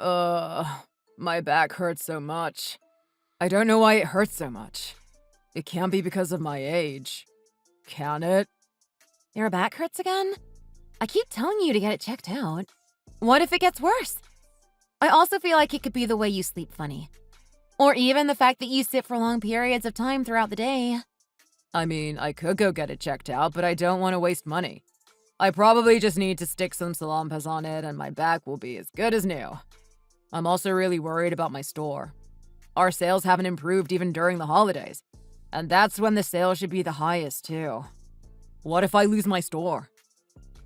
My back hurts so much. I don't know why it hurts so much. It can't be because of my age. Can it? Your back hurts again? I keep telling you to get it checked out. What if it gets worse? I also feel like it could be the way you sleep funny. Or even the fact that you sit for long periods of time throughout the day. I mean, I could go get it checked out, but I don't want to waste money. I probably just need to stick some Salompas on it and my back will be as good as new. I'm also really worried about my store. Our sales haven't improved even during the holidays. And that's when the sales should be the highest, too. What if I lose my store?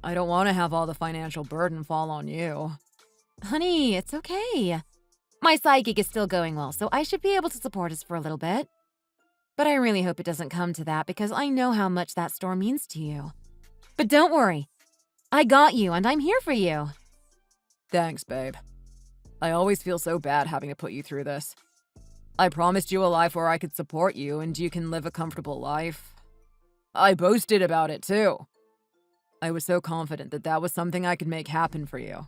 I don't want to have all the financial burden fall on you. Honey, it's okay. My side gig is still going well, so I should be able to support us for a little bit. But I really hope it doesn't come to that because I know how much that store means to you. But don't worry. I got you and I'm here for you. Thanks, babe. I always feel so bad having to put you through this. I promised you a life where I could support you and you can live a comfortable life. I boasted about it, too. I was so confident that that was something I could make happen for you.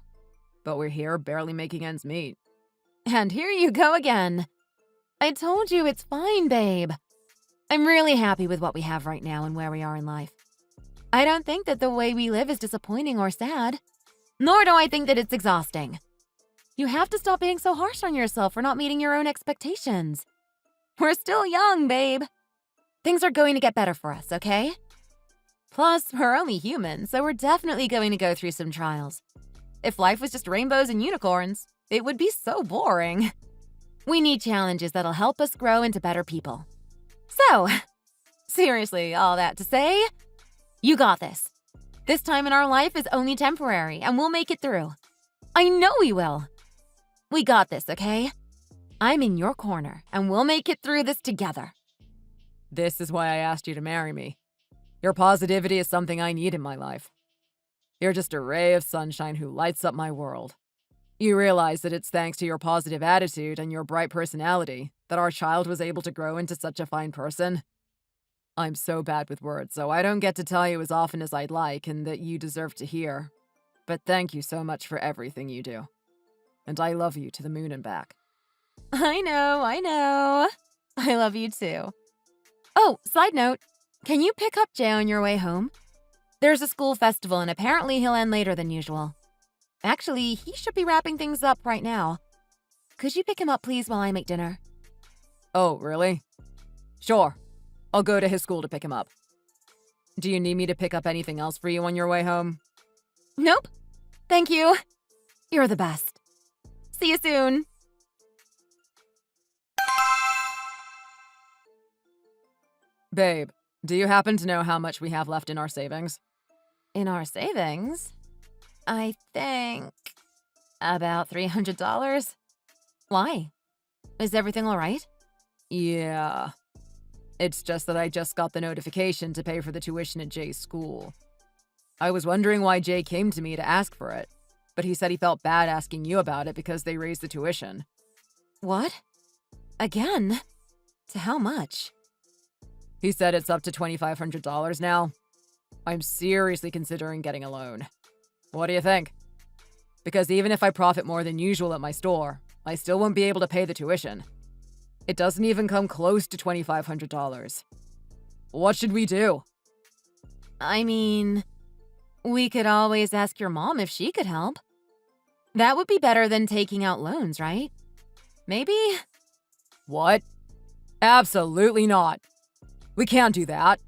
But we're here barely making ends meet. And here you go again. I told you it's fine, babe. I'm really happy with what we have right now and where we are in life. I don't think that the way we live is disappointing or sad. Nor do I think that it's exhausting. You have to stop being so harsh on yourself for not meeting your own expectations. We're still young, babe. Things are going to get better for us, okay? Plus, we're only human, so we're definitely going to go through some trials. If life was just rainbows and unicorns, it would be so boring. We need challenges that'll help us grow into better people. So, seriously, all that to say, you got this. This time in our life is only temporary, and we'll make it through. I know we will. We got this, okay? I'm in your corner, and we'll make it through this together. This is why I asked you to marry me. Your positivity is something I need in my life. You're just a ray of sunshine who lights up my world. You realize that it's thanks to your positive attitude and your bright personality that our child was able to grow into such a fine person. I'm so bad with words, so I don't get to tell you as often as I'd like and that you deserve to hear. But thank you so much for everything you do. And I love you to the moon and back. I know. I love you too. Oh, side note, can you pick up Jay on your way home? There's a school festival and apparently he'll end later than usual. Actually, he should be wrapping things up right now. Could you pick him up, please, while I make dinner? Oh, really? Sure. I'll go to his school to pick him up. Do you need me to pick up anything else for you on your way home? Nope. Thank you. You're the best. See you soon. Babe, do you happen to know how much we have left in our savings? In our savings? I think about $300. Why? Is everything all right? Yeah. It's just that I just got the notification to pay for the tuition at Jay's school. I was wondering why Jay came to me to ask for it, but he said he felt bad asking you about it because they raised the tuition. What? Again? To how much? He said it's up to $2,500 now. I'm seriously considering getting a loan. What do you think? Because even if I profit more than usual at my store, I still won't be able to pay the tuition. It doesn't even come close to $2,500. What should we do? I mean, we could always ask your mom if she could help. That would be better than taking out loans, right? Maybe? What? Absolutely not. We can't do that.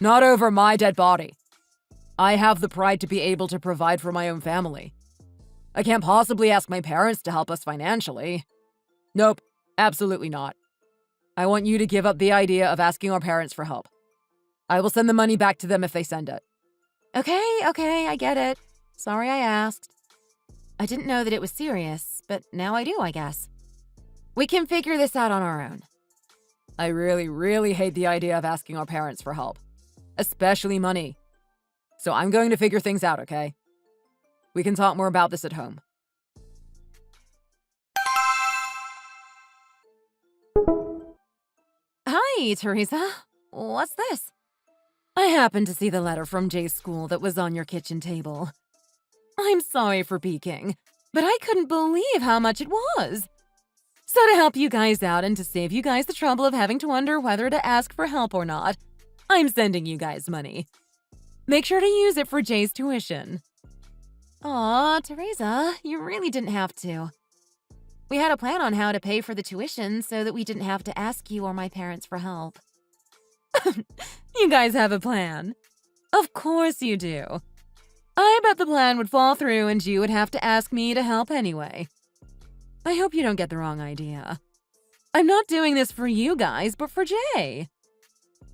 Not over my dead body. I have the pride to be able to provide for my own family. I can't possibly ask my parents to help us financially. Nope, absolutely not. I want you to give up the idea of asking our parents for help. I will send the money back to them if they send it. Okay, I get it. Sorry I asked. I didn't know that it was serious, but now I do, I guess. We can figure this out on our own. I really, really hate the idea of asking our parents for help. Especially money. So I'm going to figure things out, okay? We can talk more about this at home. Hi, Teresa. What's this? I happened to see the letter from Jay's school that was on your kitchen table. I'm sorry for peeking, but I couldn't believe how much it was. So to help you guys out and to save you guys the trouble of having to wonder whether to ask for help or not, I'm sending you guys money. Make sure to use it for Jay's tuition. Aw, Teresa, you really didn't have to. We had a plan on how to pay for the tuition so that we didn't have to ask you or my parents for help. You guys have a plan. Of course you do. I bet the plan would fall through and you would have to ask me to help anyway. I hope you don't get the wrong idea. I'm not doing this for you guys, but for Jay.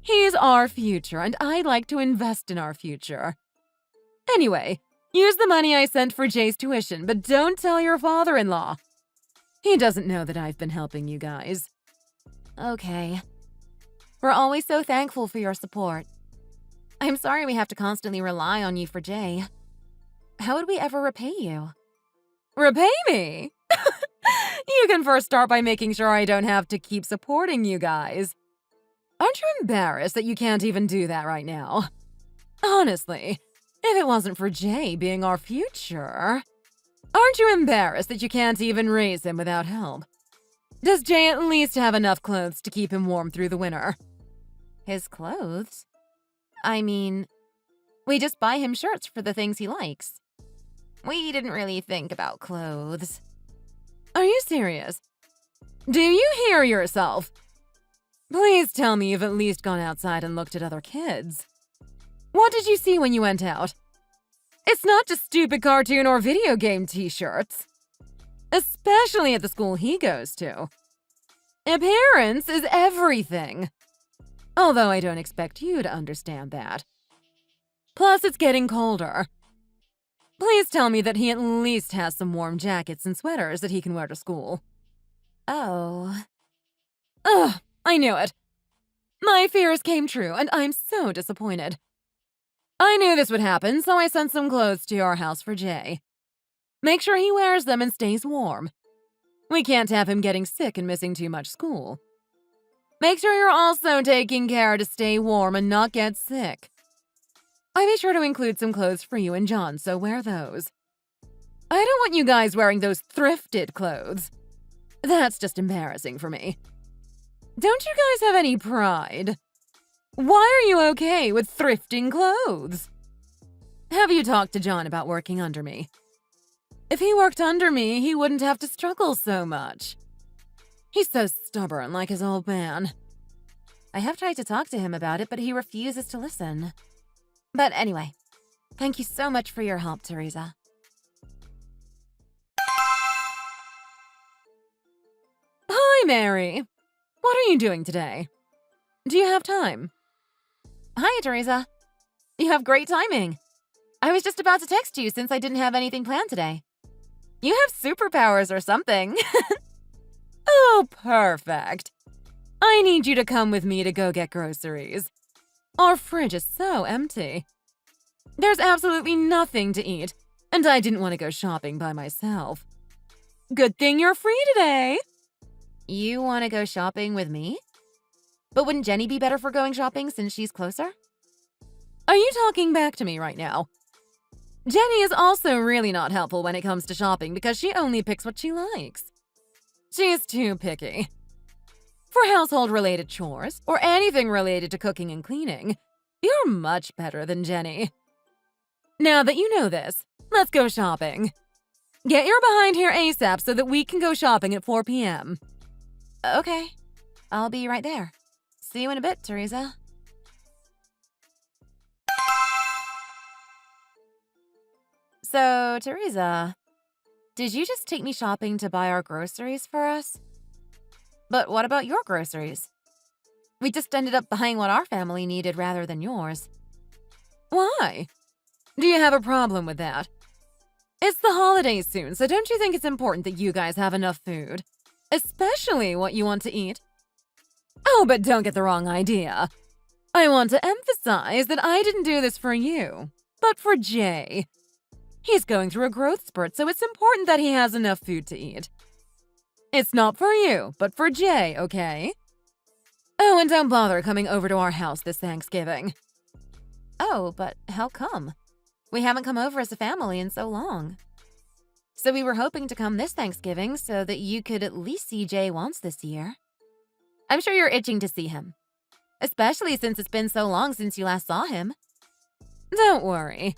He's our future, and I'd like to invest in our future. Anyway, use the money I sent for Jay's tuition, but don't tell your father-in-law. He doesn't know that I've been helping you guys. Okay. We're always so thankful for your support. I'm sorry we have to constantly rely on you for Jay. How would we ever repay you? Repay me? You can first start by making sure I don't have to keep supporting you guys. Aren't you embarrassed that you can't even do that right now? Honestly, if it wasn't for Jay being our future, aren't you embarrassed that you can't even raise him without help? Does Jay at least have enough clothes to keep him warm through the winter? His clothes? I mean, we just buy him shirts for the things he likes. We didn't really think about clothes. Are you serious? Do you hear yourself? Please tell me you've at least gone outside and looked at other kids. What did you see when you went out? It's not just stupid cartoon or video game t-shirts. Especially at the school he goes to. Appearance is everything. Although I don't expect you to understand that. Plus, it's getting colder. Please tell me that he at least has some warm jackets and sweaters that he can wear to school. Oh. Ugh, I knew it. My fears came true, and I'm so disappointed. I knew this would happen, so I sent some clothes to your house for Jay. Make sure he wears them and stays warm. We can't have him getting sick and missing too much school. Make sure you're also taking care to stay warm and not get sick. I made sure to include some clothes for you and John, so wear those. I don't want you guys wearing those thrifted clothes. That's just embarrassing for me. Don't you guys have any pride? Why are you okay with thrifting clothes? Have you talked to John about working under me? If he worked under me, he wouldn't have to struggle so much. He's so stubborn, like his old man. I have tried to talk to him about it, but he refuses to listen. But anyway, thank you so much for your help, Teresa. Hi, Mary. What are you doing today? Do you have time? Hi, Teresa. You have great timing. I was just about to text you since I didn't have anything planned today. You have superpowers or something. Oh, perfect. I need you to come with me to go get groceries. Our fridge is so empty. There's absolutely nothing to eat, and I didn't want to go shopping by myself. Good thing you're free today. You want to go shopping with me? But wouldn't Jenny be better for going shopping since she's closer? Are you talking back to me right now? Jenny is also really not helpful when it comes to shopping because she only picks what she likes. She's too picky. For household-related chores, or anything related to cooking and cleaning, you're much better than Jenny. Now that you know this, let's go shopping. Get your behind here ASAP so that we can go shopping at 4 p.m. Okay, I'll be right there. See you in a bit, Teresa. So, Teresa, did you just take me shopping to buy our groceries for us? But what about your groceries? We just ended up buying what our family needed rather than yours. Why? Do you have a problem with that? It's the holidays soon, so don't you think it's important that you guys have enough food? Especially what you want to eat? Oh, but don't get the wrong idea. I want to emphasize that I didn't do this for you, but for Jay. He's going through a growth spurt, so it's important that he has enough food to eat. It's not for you, but for Jay, okay? Oh, and don't bother coming over to our house this Thanksgiving. Oh, but how come? We haven't come over as a family in so long. So we were hoping to come this Thanksgiving so that you could at least see Jay once this year. I'm sure you're itching to see him, especially since it's been so long since you last saw him. Don't worry.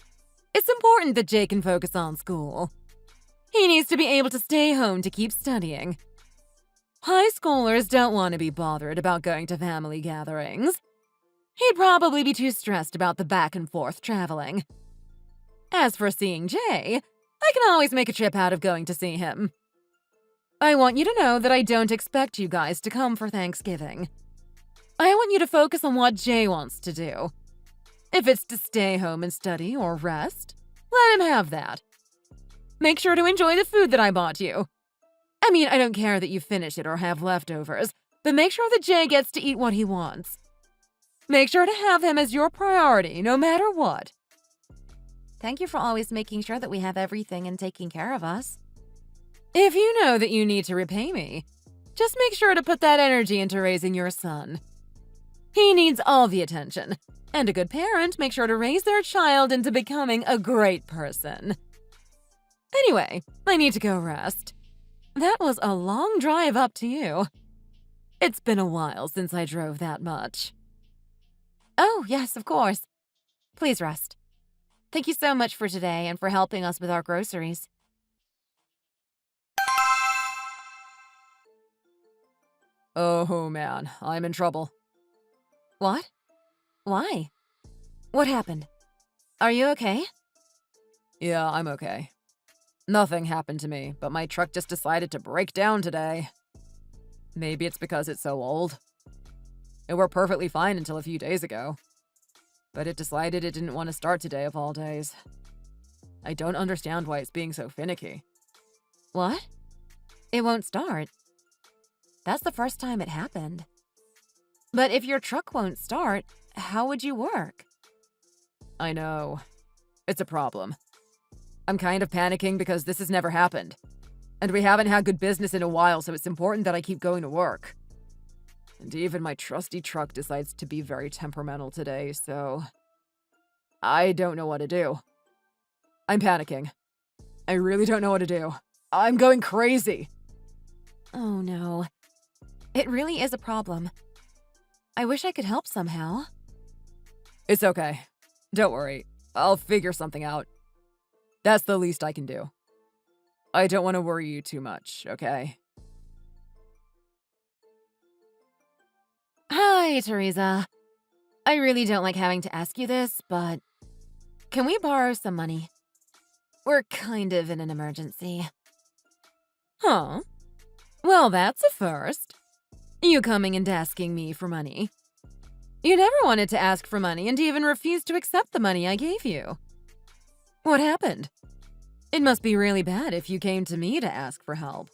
It's important that Jay can focus on school. He needs to be able to stay home to keep studying. High schoolers don't want to be bothered about going to family gatherings. He'd probably be too stressed about the back and forth traveling. As for seeing Jay, I can always make a trip out of going to see him. I want you to know that I don't expect you guys to come for Thanksgiving. I want you to focus on what Jay wants to do. If it's to stay home and study or rest, let him have that. Make sure to enjoy the food that I bought you. I mean, I don't care that you finish it or have leftovers, but make sure that Jay gets to eat what he wants. Make sure to have him as your priority, no matter what. Thank you for always making sure that we have everything and taking care of us. If you know that you need to repay me, just make sure to put that energy into raising your son. He needs all the attention, and a good parent makes sure to raise their child into becoming a great person. Anyway, I need to go rest. That was a long drive up to you. It's been a while since I drove that much. Oh, yes, of course. Please rest. Thank you so much for today and for helping us with our groceries. Oh man, I'm in trouble. What? Why? What happened? Are you okay? Yeah, I'm okay. Nothing happened to me, but my truck just decided to break down today. Maybe it's because it's so old. It worked perfectly fine until a few days ago. But it decided it didn't want to start today of all days. I don't understand why it's being so finicky. What? It won't start. That's the first time it happened. But if your truck won't start, how would you work? I know. It's a problem. I'm kind of panicking because this has never happened. And we haven't had good business in a while, so it's important that I keep going to work. And even my trusty truck decides to be very temperamental today, so I don't know what to do. I'm panicking. I really don't know what to do. I'm going crazy. Oh no. It really is a problem. I wish I could help somehow. It's okay. Don't worry. I'll figure something out. That's the least I can do. I don't want to worry you too much, okay? Hi, Teresa. I really don't like having to ask you this, but can we borrow some money? We're kind of in an emergency. Huh? Well, that's a first. You coming and asking me for money. You never wanted to ask for money and even refused to accept the money I gave you. What happened? It must be really bad if you came to me to ask for help.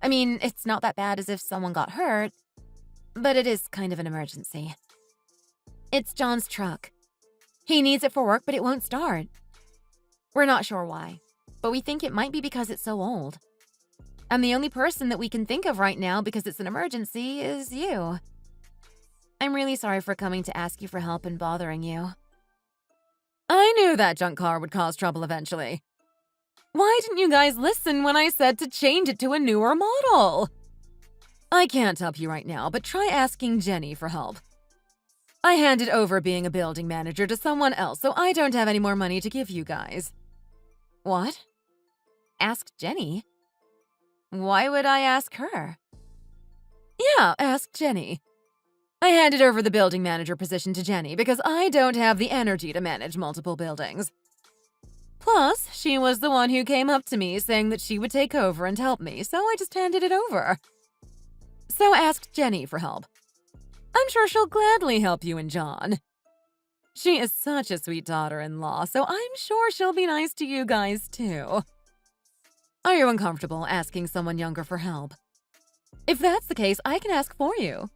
I mean, it's not that bad as if someone got hurt, but it is kind of an emergency. It's John's truck. He needs it for work, but it won't start. We're not sure why, but we think it might be because it's so old. And the only person that we can think of right now because it's an emergency is you. I'm really sorry for coming to ask you for help and bothering you. I knew that junk car would cause trouble eventually. Why didn't you guys listen when I said to change it to a newer model? I can't help you right now, but try asking Jenny for help. I handed over being a building manager to someone else, so I don't have any more money to give you guys. What? Ask Jenny? Why would I ask her? Yeah, ask Jenny. I handed over the building manager position to Jenny because I don't have the energy to manage multiple buildings. Plus, she was the one who came up to me saying that she would take over and help me, so I just handed it over. So ask Jenny for help. I'm sure she'll gladly help you and John. She is such a sweet daughter-in-law, so I'm sure she'll be nice to you guys too. Are you uncomfortable asking someone younger for help? If that's the case, I can ask for you.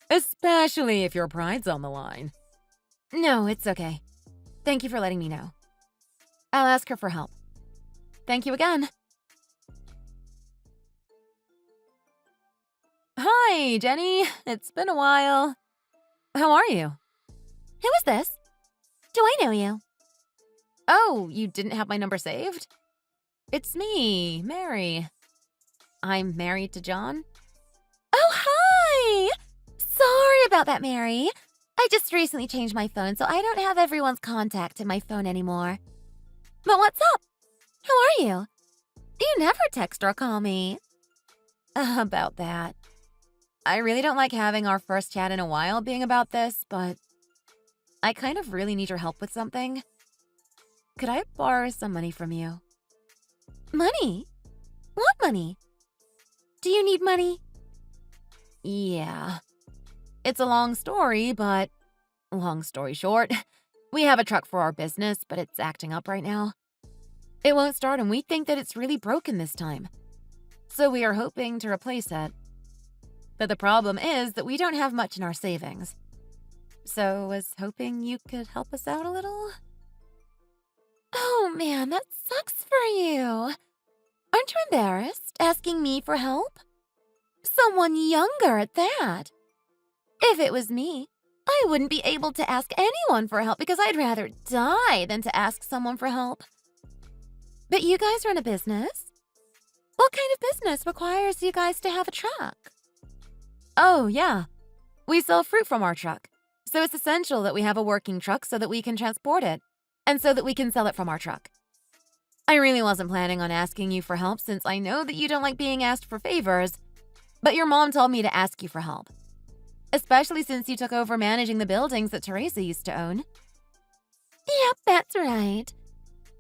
Especially if your pride's on the line. No, it's okay. Thank you for letting me know. I'll ask her for help. Thank you again. Hi, Jenny. It's been a while. How are you? Who is this? Do I know you? Oh, you didn't have my number saved? It's me, Mary. I'm married to John. Oh, hi! Sorry about that, Mary. I just recently changed my phone, so I don't have everyone's contact in my phone anymore. But what's up? How are you? You never text or call me. About that. I really don't like having our first chat in a while being about this, but I kind of really need your help with something. Could I borrow some money from you? Money? What money? Do you need money? Yeah. It's a long story, but long story short, we have a truck for our business, but it's acting up right now. It won't start, and we think that it's really broken this time. So we are hoping to replace it. But the problem is that we don't have much in our savings. So I was hoping you could help us out a little. Oh man, that sucks for you. Aren't you embarrassed asking me for help? Someone younger at that. If it was me, I wouldn't be able to ask anyone for help because I'd rather die than to ask someone for help. But you guys run a business? What kind of business requires you guys to have a truck? Oh, yeah. We sell fruit from our truck. So it's essential that we have a working truck so that we can transport it, and so that we can sell it from our truck. I really wasn't planning on asking you for help since I know that you don't like being asked for favors, but your mom told me to ask you for help. Especially since you took over managing the buildings that Teresa used to own. Yep, that's right.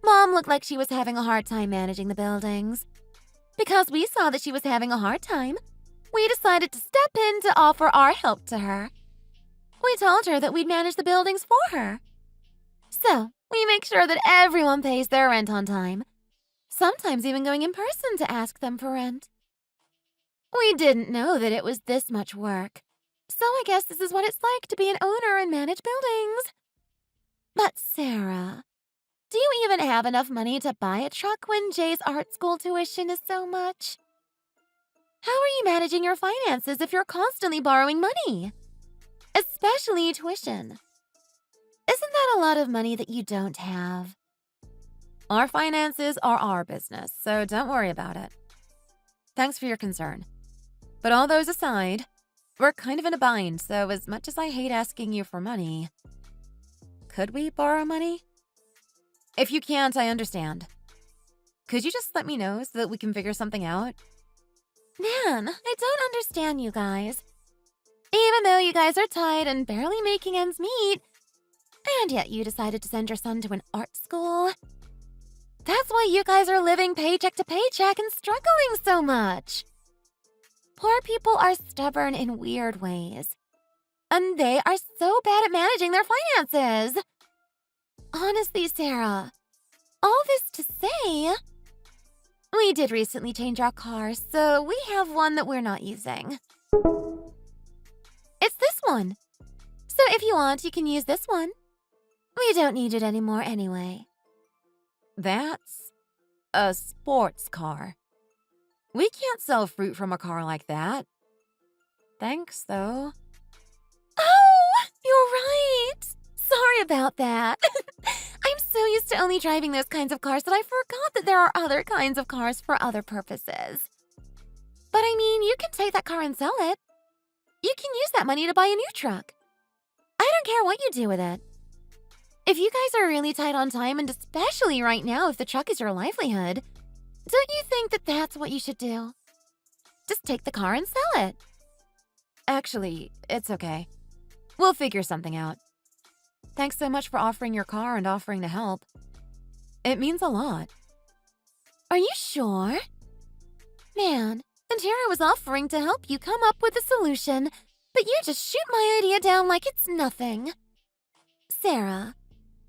Mom looked like she was having a hard time managing the buildings. Because we saw that she was having a hard time, we decided to step in to offer our help to her. We told her that we'd manage the buildings for her. So, we make sure that everyone pays their rent on time, sometimes even going in person to ask them for rent. We didn't know that it was this much work, so I guess this is what it's like to be an owner and manage buildings. But Sarah, do you even have enough money to buy a truck when Jay's art school tuition is so much? How are you managing your finances if you're constantly borrowing money? Especially tuition. Isn't that a lot of money that you don't have? Our finances are our business, so don't worry about it. Thanks for your concern. But all those aside, we're kind of in a bind, so as much as I hate asking you for money, could we borrow money? If you can't, I understand. Could you just let me know so that we can figure something out? Man, I don't understand you guys. Even though you guys are tight and barely making ends meet, and yet you decided to send your son to an art school. That's why you guys are living paycheck to paycheck and struggling so much. Poor people are stubborn in weird ways, and they are so bad at managing their finances. Honestly, Sarah, all this to say, we did recently change our car, so we have one that we're not using. It's this one. So if you want, you can use this one. We don't need it anymore anyway. That's a sports car. We can't sell fruit from a car like that. Thanks, though. Oh, you're right. Sorry about that. I'm so used to only driving those kinds of cars that I forgot that there are other kinds of cars for other purposes. But I mean, you can take that car and sell it. You can use that money to buy a new truck. I don't care what you do with it. If you guys are really tight on time, and especially right now if the truck is your livelihood, don't you think that that's what you should do? Just take the car and sell it. Actually, it's okay. We'll figure something out. Thanks so much for offering your car and offering to help. It means a lot. Are you sure? Man, and here I was offering to help you come up with a solution, but you just shoot my idea down like it's nothing. Sarah,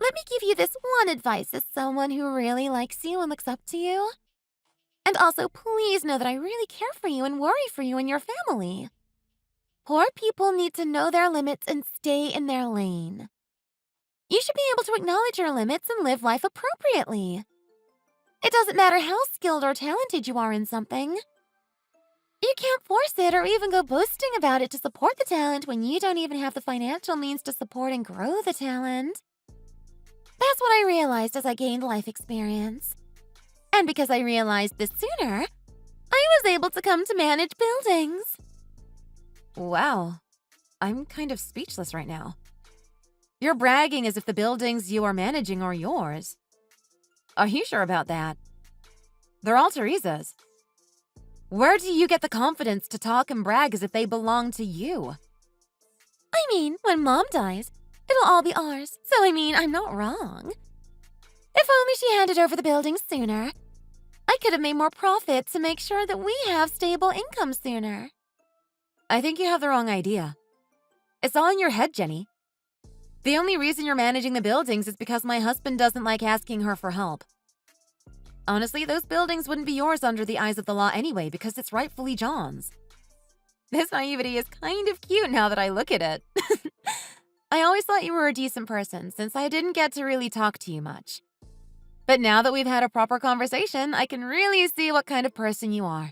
let me give you this one advice as someone who really likes you and looks up to you. And also, please know that I really care for you and worry for you and your family. Poor people need to know their limits and stay in their lane. You should be able to acknowledge your limits and live life appropriately. It doesn't matter how skilled or talented you are in something. You can't force it or even go boasting about it to support the talent when you don't even have the financial means to support and grow the talent. That's what I realized as I gained life experience. And because I realized this sooner, I was able to come to manage buildings. Wow, I'm kind of speechless right now. You're bragging as if the buildings you are managing are yours. Are you sure about that? They're all Teresa's. Where do you get the confidence to talk and brag as if they belong to you? I mean, when Mom dies, it'll all be ours. So I'm not wrong. If only she handed over the buildings sooner, I could have made more profit to make sure that we have stable income sooner. I think you have the wrong idea. It's all in your head, Jenny. The only reason you're managing the buildings is because my husband doesn't like asking her for help. Honestly, those buildings wouldn't be yours under the eyes of the law anyway because it's rightfully John's. This naivety is kind of cute now that I look at it. I always thought you were a decent person since I didn't get to really talk to you much. But now that we've had a proper conversation, I can really see what kind of person you are.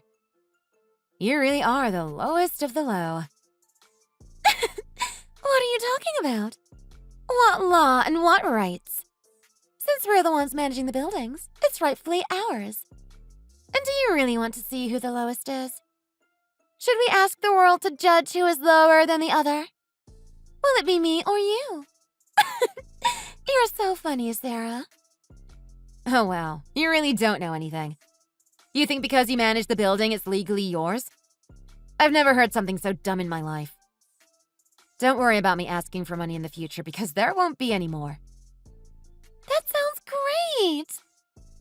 You really are the lowest of the low. What are you talking about? What law and what rights? Since we're the ones managing the buildings, it's rightfully ours. And do you really want to see who the lowest is? Should we ask the world to judge who is lower than the other? Will it be me or you? You're so funny, Sarah. Oh, wow. You really don't know anything. You think because you manage the building, it's legally yours? I've never heard something so dumb in my life. Don't worry about me asking for money in the future because there won't be any more. That sounds great.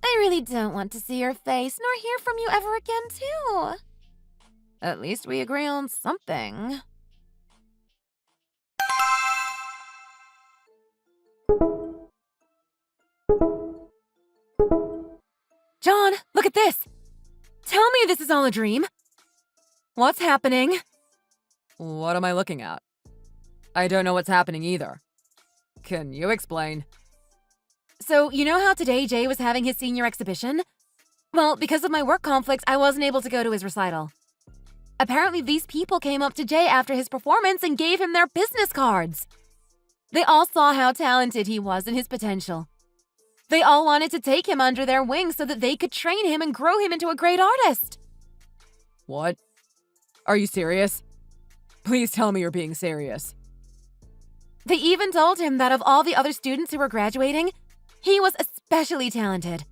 I really don't want to see your face nor hear from you ever again, too. At least we agree on something. John, look at this. Tell me this is all a dream. What's happening? What am I looking at? I don't know what's happening either. Can you explain? So, you know how today Jay was having his senior exhibition? Well, because of my work conflicts, I wasn't able to go to his recital. Apparently, these people came up to Jay after his performance and gave him their business cards. They all saw how talented he was and his potential. They all wanted to take him under their wing so that they could train him and grow him into a great artist. What? Are you serious? Please tell me you're being serious. They even told him that of all the other students who were graduating, he was especially talented.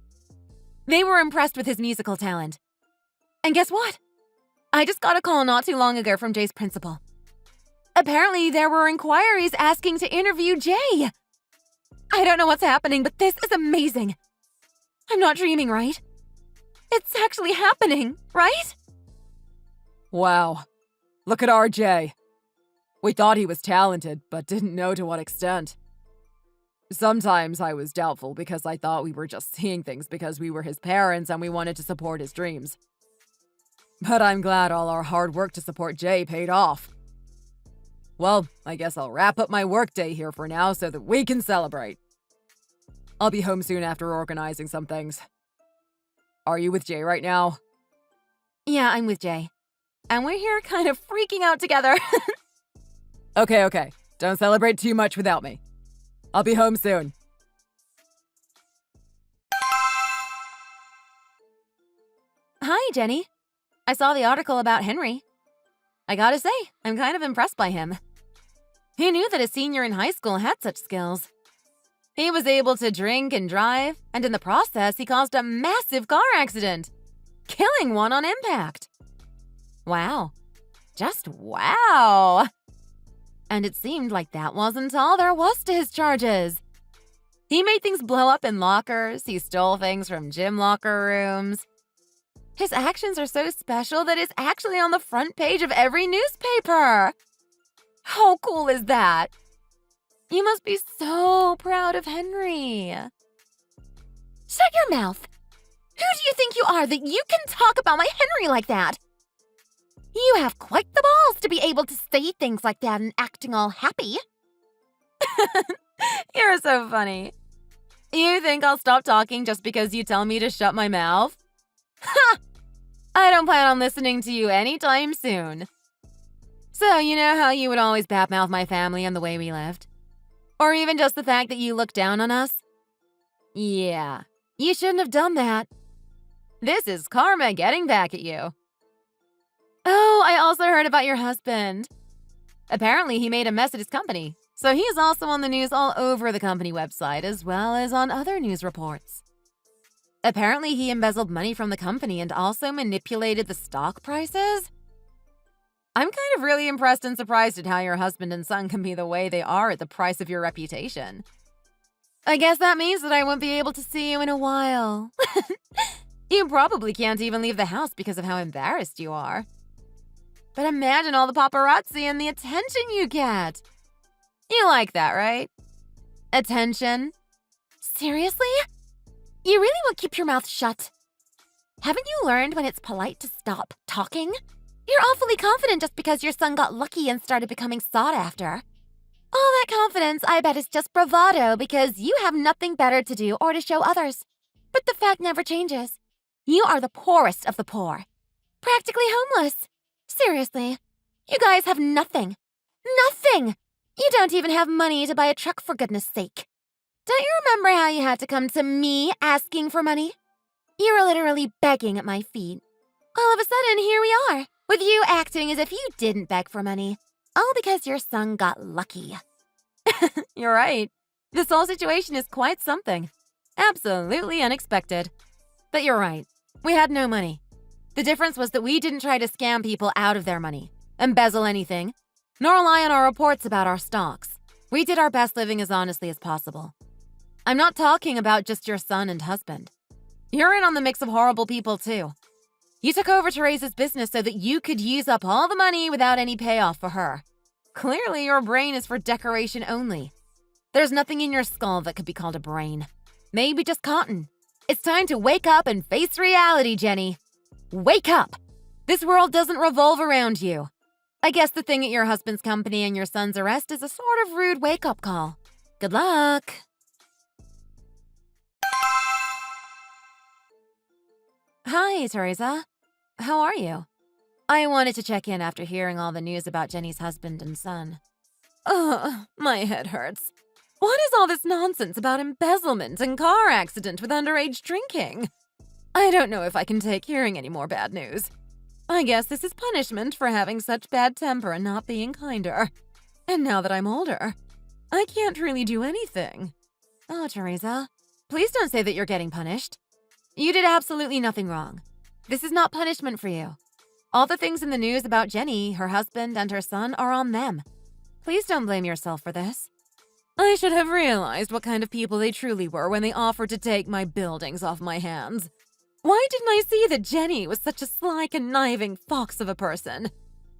They were impressed with his musical talent. And guess what? I just got a call not too long ago from Jay's principal. Apparently, there were inquiries asking to interview Jay. I don't know what's happening, but this is amazing. I'm not dreaming, right? It's actually happening, right? Wow. Look at RJ. We thought he was talented, but didn't know to what extent. Sometimes I was doubtful because I thought we were just seeing things because we were his parents and we wanted to support his dreams. But I'm glad all our hard work to support Jay paid off. Well, I guess I'll wrap up my workday here for now so that we can celebrate. I'll be home soon after organizing some things. Are you with Jay right now? Yeah, I'm with Jay. And we're here kind of freaking out together. Okay. Don't celebrate too much without me. I'll be home soon. Hi, Jenny. I saw the article about Henry. I gotta say, I'm kind of impressed by him. Who knew that a senior in high school had such skills? He was able to drink and drive, and in the process, he caused a massive car accident, killing one on impact. Wow. Just wow. And it seemed like that wasn't all there was to his charges. He made things blow up in lockers, he stole things from gym locker rooms. His actions are so special that it's actually on the front page of every newspaper. How cool is that? You must be so proud of Henry. Shut your mouth. Who do you think you are that you can talk about my Henry like that? You have quite the balls to be able to say things like that and acting all happy. You're so funny. You think I'll stop talking just because you tell me to shut my mouth? Ha! I don't plan on listening to you anytime soon. So, you know how you would always badmouth my family and the way we lived? Or even just the fact that you looked down on us? Yeah, you shouldn't have done that. This is karma getting back at you. Oh, I also heard about your husband. Apparently, he made a mess at his company, so he is also on the news all over the company website as well as on other news reports. Apparently, he embezzled money from the company and also manipulated the stock prices. I'm kind of really impressed and surprised at how your husband and son can be the way they are at the price of your reputation. I guess that means that I won't be able to see you in a while. You probably can't even leave the house because of how embarrassed you are. But imagine all the paparazzi and the attention you get. You like that, right? Attention? Seriously? You really won't keep your mouth shut? Haven't you learned when it's polite to stop talking? You're awfully confident just because your son got lucky and started becoming sought after. All that confidence, I bet, is just bravado because you have nothing better to do or to show others. But the fact never changes. You are the poorest of the poor. Practically homeless. Seriously, you guys have nothing. Nothing! You don't even have money to buy a truck, for goodness sake. Don't you remember how you had to come to me asking for money? You were literally begging at my feet. All of a sudden, here we are, with you acting as if you didn't beg for money. All because your son got lucky. You're right. This whole situation is quite something. Absolutely unexpected. But you're right. We had no money. The difference was that we didn't try to scam people out of their money, embezzle anything, nor rely on our reports about our stocks. We did our best living as honestly as possible. I'm not talking about just your son and husband. You're in on the mix of horrible people, too. You took over Teresa's business so that you could use up all the money without any payoff for her. Clearly, your brain is for decoration only. There's nothing in your skull that could be called a brain. Maybe just cotton. It's time to wake up and face reality, Jenny. Wake up! This world doesn't revolve around you. I guess the thing at your husband's company and your son's arrest is a sort of rude wake-up call. Good luck! Hi, Teresa. How are you? I wanted to check in after hearing all the news about Jenny's husband and son. Ugh, my head hurts. What is all this nonsense about embezzlement and car accident with underage drinking? I don't know if I can take hearing any more bad news. I guess this is punishment for having such bad temper and not being kinder. And now that I'm older, I can't really do anything. Oh, Teresa, please don't say that you're getting punished. You did absolutely nothing wrong. This is not punishment for you. All the things in the news about Jenny, her husband, and her son are on them. Please don't blame yourself for this. I should have realized what kind of people they truly were when they offered to take my buildings off my hands. Why didn't I see that Jenny was such a sly, conniving fox of a person?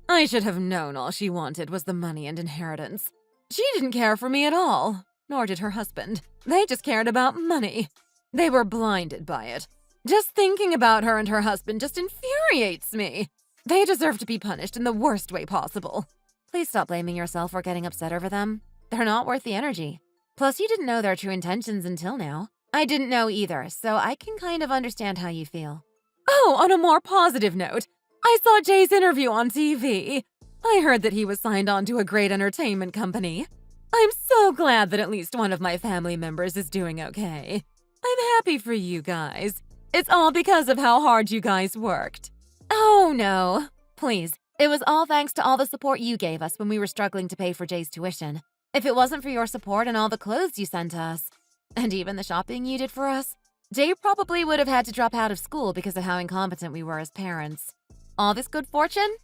I should have known all she wanted was the money and inheritance. She didn't care for me at all, nor did her husband. They just cared about money. They were blinded by it. Just thinking about her and her husband just infuriates me. They deserve to be punished in the worst way possible. Please stop blaming yourself or getting upset over them. They're not worth the energy. Plus, you didn't know their true intentions until now. I didn't know either, so I can kind of understand how you feel. Oh, on a more positive note, I saw Jay's interview on TV. I heard that he was signed on to a great entertainment company. I'm so glad that at least one of my family members is doing okay. I'm happy for you guys. It's all because of how hard you guys worked. Oh, no. Please, it was all thanks to all the support you gave us when we were struggling to pay for Jay's tuition. If it wasn't for your support and all the clothes you sent us, and even the shopping you did for us, Jay probably would have had to drop out of school because of how incompetent we were as parents. All this good fortune?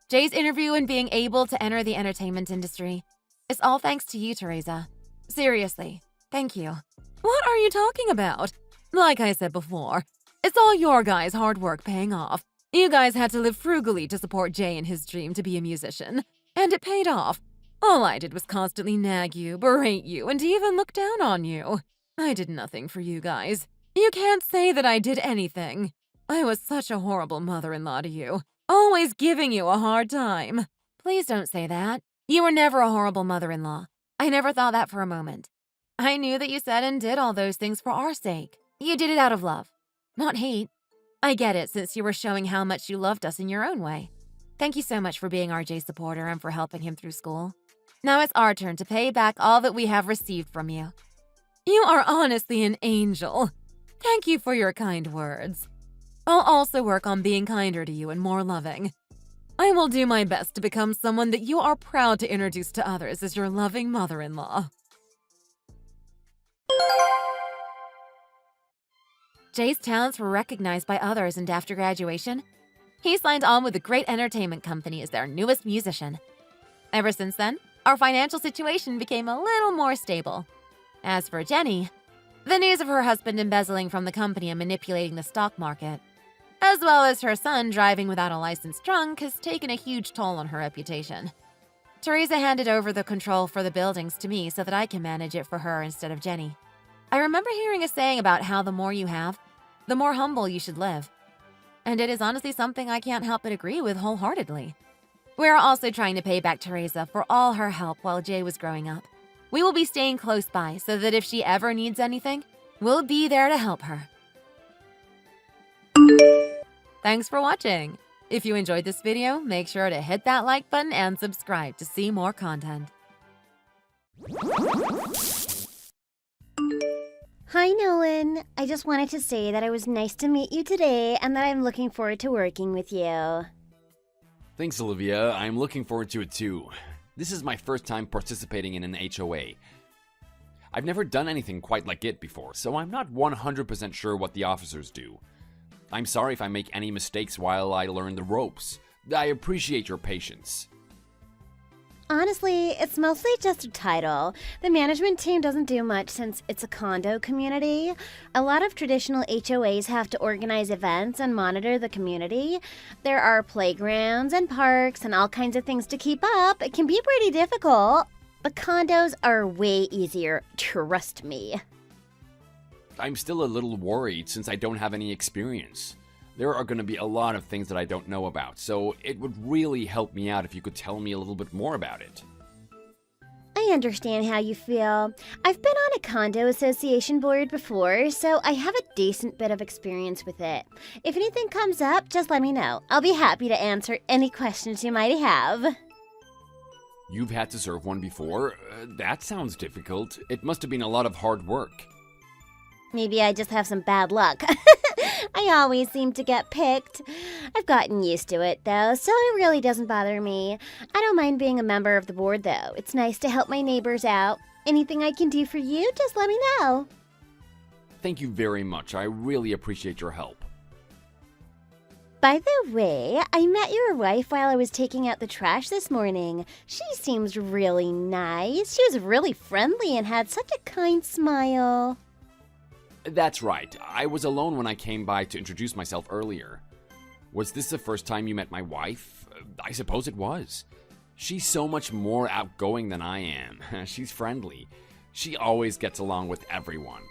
Jay's interview and being able to enter the entertainment industry. It's all thanks to you, Teresa. Seriously, thank you. What are you talking about? Like I said before, it's all your guys' hard work paying off. You guys had to live frugally to support Jay in his dream to be a musician, and it paid off. All I did was constantly nag you, berate you, and even look down on you. I did nothing for you guys. You can't say that I did anything. I was such a horrible mother-in-law to you, always giving you a hard time. Please don't say that. You were never a horrible mother-in-law. I never thought that for a moment. I knew that you said and did all those things for our sake. You did it out of love, not hate. I get it since you were showing how much you loved us in your own way. Thank you so much for being our Jay's supporter and for helping him through school. Now it's our turn to pay back all that we have received from you. You are honestly an angel. Thank you for your kind words. I'll also work on being kinder to you and more loving. I will do my best to become someone that you are proud to introduce to others as your loving mother-in-law. Jay's talents were recognized by others, and after graduation, he signed on with a great entertainment company as their newest musician. Ever since then, our financial situation became a little more stable. As for Jenny, the news of her husband embezzling from the company and manipulating the stock market, as well as her son driving without a license drunk, has taken a huge toll on her reputation. Teresa handed over the control for the buildings to me so that I can manage it for her instead of Jenny. I remember hearing a saying about how the more you have, the more humble you should live. And it is honestly something I can't help but agree with wholeheartedly. We're also trying to pay back Teresa for all her help while Jay was growing up. We will be staying close by so that if she ever needs anything, we'll be there to help her. Thanks for watching. If you enjoyed this video, make sure to hit that like button and subscribe to see more content. Hi, Nolan. I just wanted to say that it was nice to meet you today and that I'm looking forward to working with you. Thanks, Olivia. I'm looking forward to it too. This is my first time participating in an HOA. I've never done anything quite like it before, so I'm not 100% sure what the officers do. I'm sorry if I make any mistakes while I learn the ropes. I appreciate your patience. Honestly, it's mostly just a title. The management team doesn't do much since it's a condo community. A lot of traditional HOAs have to organize events and monitor the community. There are playgrounds and parks and all kinds of things to keep up. It can be pretty difficult, but condos are way easier, trust me. I'm still a little worried since I don't have any experience. There are going to be a lot of things that I don't know about, so it would really help me out if you could tell me a little bit more about it. I understand how you feel. I've been on a condo association board before, so I have a decent bit of experience with it. If anything comes up, just let me know. I'll be happy to answer any questions you might have. You've had to serve one before? That sounds difficult. It must have been a lot of hard work. Maybe I just have some bad luck. I always seem to get picked. I've gotten used to it, though, so it really doesn't bother me. I don't mind being a member of the board, though. It's nice to help my neighbors out. Anything I can do for you, just let me know. Thank you very much. I really appreciate your help. By the way, I met your wife while I was taking out the trash this morning. She seems really nice. She was really friendly and had such a kind smile. That's right. I was alone when I came by to introduce myself earlier. Was this the first time you met my wife? I suppose it was. She's so much more outgoing than I am. She's friendly. She always gets along with everyone.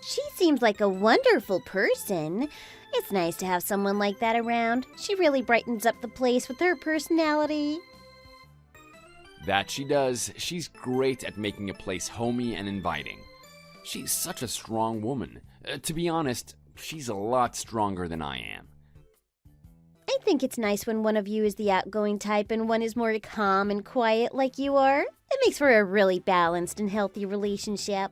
She seems like a wonderful person. It's nice to have someone like that around. She really brightens up the place with her personality. That she does. She's great at making a place homey and inviting. She's such a strong woman. To be honest, she's a lot stronger than I am. I think it's nice when one of you is the outgoing type and one is more calm and quiet like you are. It makes for a really balanced and healthy relationship.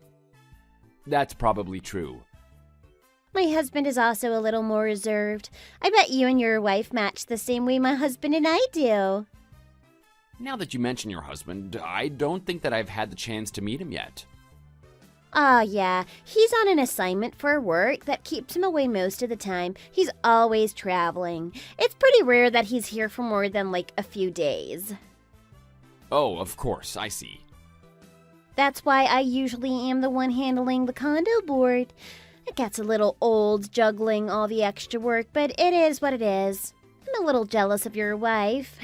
That's probably true. My husband is also a little more reserved. I bet you and your wife match the same way my husband and I do. Now that you mention your husband, I don't think that I've had the chance to meet him yet. Yeah, he's on an assignment for work that keeps him away most of the time. He's always traveling. It's pretty rare that he's here for more than like a few days. Oh, of course, I see. That's why I usually am the one handling the condo board. It gets a little old juggling all the extra work, but it is what it is. I'm a little jealous of your wife.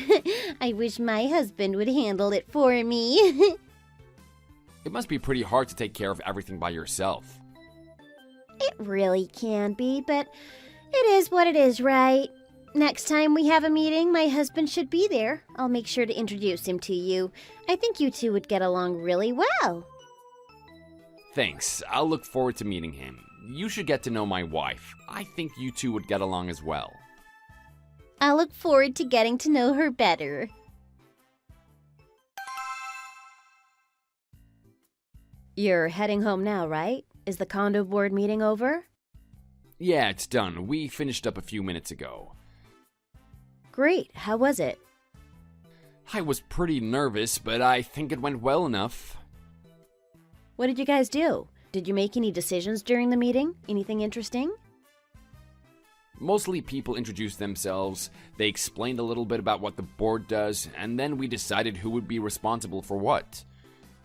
I wish my husband would handle it for me. It must be pretty hard to take care of everything by yourself. It really can be, but it is what it is, right? Next time we have a meeting, my husband should be there. I'll make sure to introduce him to you. I think you two would get along really well. Thanks. I'll look forward to meeting him. You should get to know my wife. I think you two would get along as well. I look forward to getting to know her better. You're heading home now, right? Is the condo board meeting over? Yeah, it's done. We finished up a few minutes ago. Great, how was it? I was pretty nervous, but I think it went well enough. What did you guys do? Did you make any decisions during the meeting? Anything interesting? Mostly people introduced themselves, they explained a little bit about what the board does, and then we decided who would be responsible for what.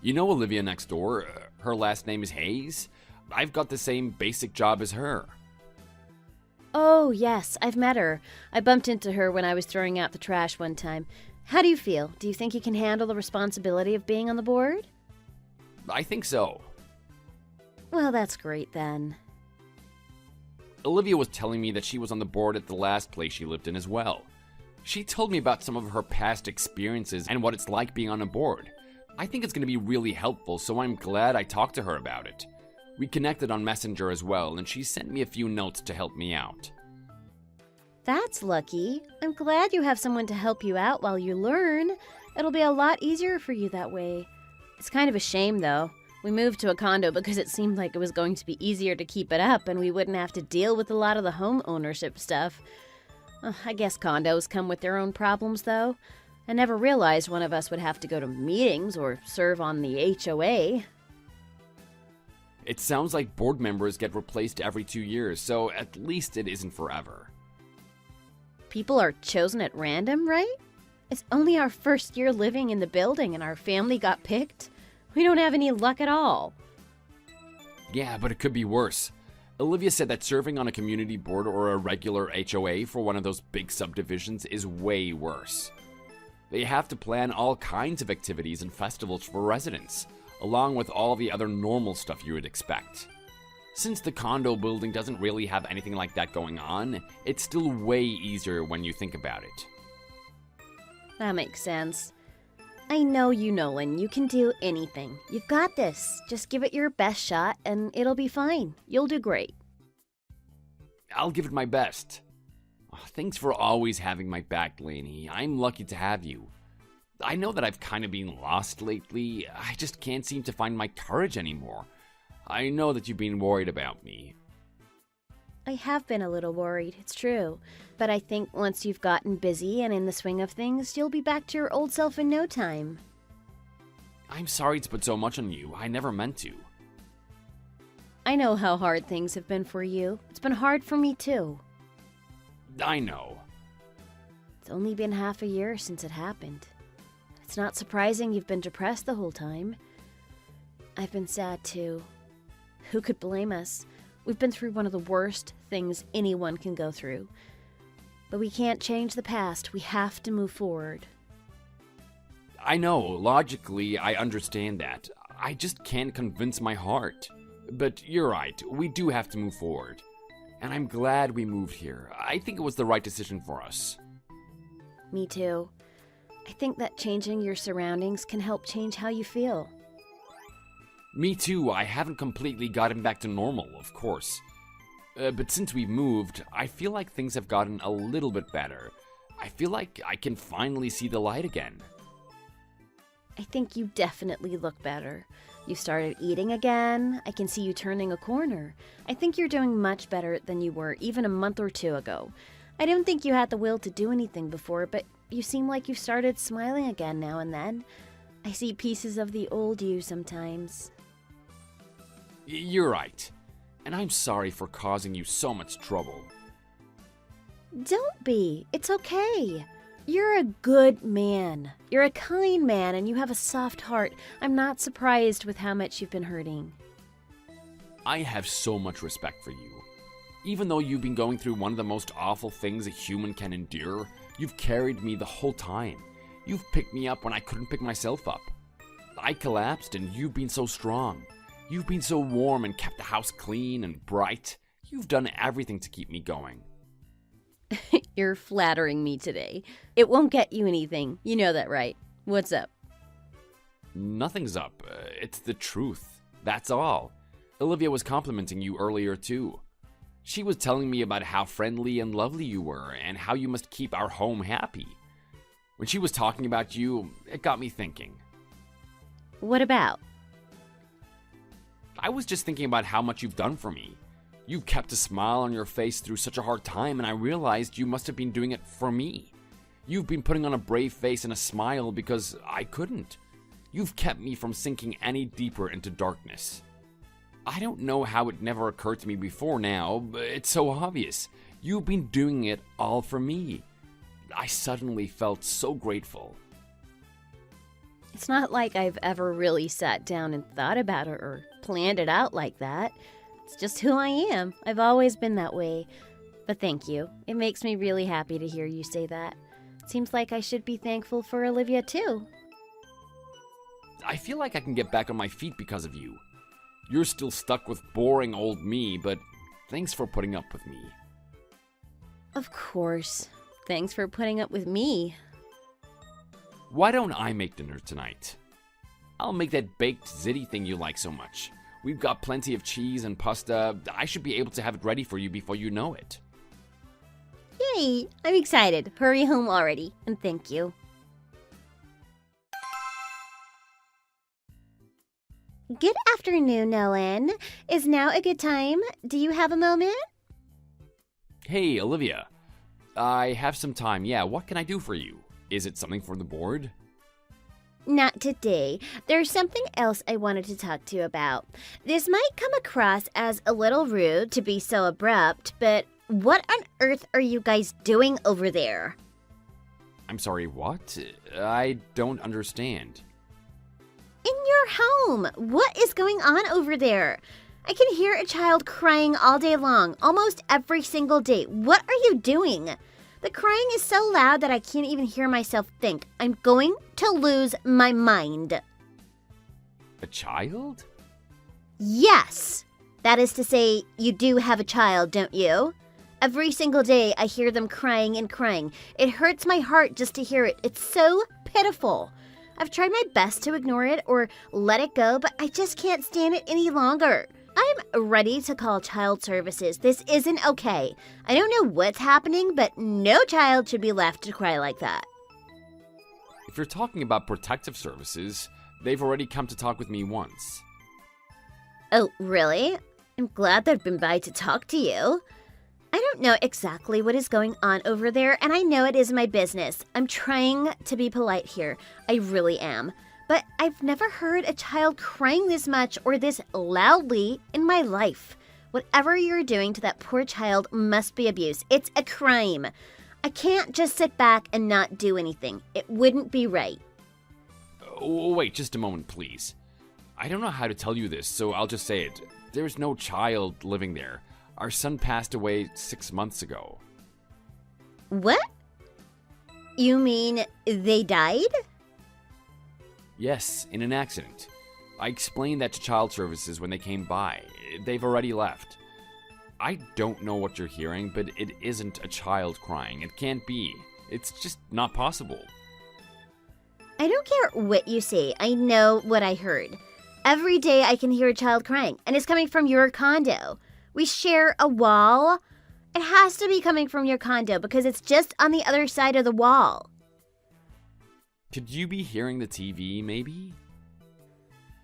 You know Olivia next door? Her last name is Hayes. I've got the same basic job as her. Oh, yes, I've met her. I bumped into her when I was throwing out the trash one time. How do you feel? Do you think you can handle the responsibility of being on the board? I think so. Well, that's great then. Olivia was telling me that she was on the board at the last place she lived in as well. She told me about some of her past experiences and what it's like being on a board. I think it's going to be really helpful, so I'm glad I talked to her about it. We connected on Messenger as well, and she sent me a few notes to help me out. That's lucky. I'm glad you have someone to help you out while you learn. It'll be a lot easier for you that way. It's kind of a shame, though. We moved to a condo because it seemed like it was going to be easier to keep it up and we wouldn't have to deal with a lot of the home ownership stuff. I guess condos come with their own problems, though. I never realized one of us would have to go to meetings or serve on the HOA. It sounds like board members get replaced every 2 years, so at least it isn't forever. People are chosen at random, right? It's only our first year living in the building and our family got picked. We don't have any luck at all. Yeah, but it could be worse. Olivia said that serving on a community board or a regular HOA for one of those big subdivisions is way worse. They have to plan all kinds of activities and festivals for residents, along with all the other normal stuff you would expect. Since the condo building doesn't really have anything like that going on, it's still way easier when you think about it. That makes sense. I know you, Nolan. You can do anything. You've got this. Just give it your best shot and it'll be fine. You'll do great. I'll give it my best. Thanks for always having my back, Lainey. I'm lucky to have you. I know that I've kind of been lost lately. I just can't seem to find my courage anymore. I know that you've been worried about me. I have been a little worried, it's true. But I think once you've gotten busy and in the swing of things, you'll be back to your old self in no time. I'm sorry to put so much on you. I never meant to. I know how hard things have been for you. It's been hard for me too. I know. It's only been half a year since it happened. It's not surprising you've been depressed the whole time. I've been sad too. Who could blame us? We've been through one of the worst things anyone can go through. But we can't change the past. We have to move forward. I know, logically, I understand that. I just can't convince my heart. But you're right, we do have to move forward. And I'm glad we moved here. I think it was the right decision for us. Me too. I think that changing your surroundings can help change how you feel. Me too, I haven't completely gotten back to normal, of course. But since we moved, I feel like things have gotten a little bit better. I feel like I can finally see the light again. I think you definitely look better. You started eating again. I can see you turning a corner. I think you're doing much better than you were even a month or two ago. I didn't think you had the will to do anything before, but you seem like you've started smiling again now and then. I see pieces of the old you sometimes. You're right. And I'm sorry for causing you so much trouble. Don't be. It's okay. You're a good man. You're a kind man and you have a soft heart. I'm not surprised with how much you've been hurting. I have so much respect for you. Even though you've been going through one of the most awful things a human can endure, you've carried me the whole time. You've picked me up when I couldn't pick myself up. I collapsed and you've been so strong. You've been so warm and kept the house clean and bright. You've done everything to keep me going. You're flattering me today. It won't get you anything. You know that, right? What's up? Nothing's up. It's the truth. That's all. Olivia was complimenting you earlier, too. She was telling me about how friendly and lovely you were and how you must keep our home happy. When she was talking about you, it got me thinking. What about? I was just thinking about how much you've done for me. You've kept a smile on your face through such a hard time, and I realized you must have been doing it for me. You've been putting on a brave face and a smile because I couldn't. You've kept me from sinking any deeper into darkness. I don't know how it never occurred to me before now, but it's so obvious. You've been doing it all for me. I suddenly felt so grateful. It's not like I've ever really sat down and thought about it or planned it out like that. It's just who I am. I've always been that way. But thank you. It makes me really happy to hear you say that. Seems like I should be thankful for Olivia too. I feel like I can get back on my feet because of you. You're still stuck with boring old me, but thanks for putting up with me. Of course. Thanks for putting up with me. Why don't I make dinner tonight? I'll make that baked ziti thing you like so much. We've got plenty of cheese and pasta. I should be able to have it ready for you before you know it. Yay! I'm excited. Hurry home already. And thank you. Good afternoon, Nolan. Is now a good time? Do you have a moment? Hey, Olivia. I have some time. Yeah, what can I do for you? Is it something for the board? Not today. There's something else I wanted to talk to you about. This might come across as a little rude to be so abrupt, but what on earth are you guys doing over there? I'm sorry, what? I don't understand. In your home! What is going on over there? I can hear a child crying all day long, almost every single day. What are you doing? The crying is so loud that I can't even hear myself think. I'm going to lose my mind. A child? Yes! That is to say, you do have a child, don't you? Every single day I hear them crying and crying. It hurts my heart just to hear it. It's so pitiful. I've tried my best to ignore it or let it go, but I just can't stand it any longer. I'm ready to call child services. This isn't okay. I don't know what's happening, but no child should be left to cry like that. If you're talking about protective services, they've already come to talk with me once. Oh, really? I'm glad they've been by to talk to you. I don't know exactly what is going on over there, and I know it is my business. I'm trying to be polite here. I really am. But I've never heard a child crying this much or this loudly in my life. Whatever you're doing to that poor child must be abuse. It's a crime. I can't just sit back and not do anything. It wouldn't be right. Oh, wait, just a moment, please. I don't know how to tell you this, so I'll just say it. There's no child living there. Our son passed away 6 months ago. What? You mean they died? Yes, in an accident. I explained that to child services when they came by. They've already left. I don't know what you're hearing, but it isn't a child crying. It can't be. It's just not possible. I don't care what you say. I know what I heard. Every day I can hear a child crying, and it's coming from your condo. We share a wall. It has to be coming from your condo because it's just on the other side of the wall. Could you be hearing the TV, maybe?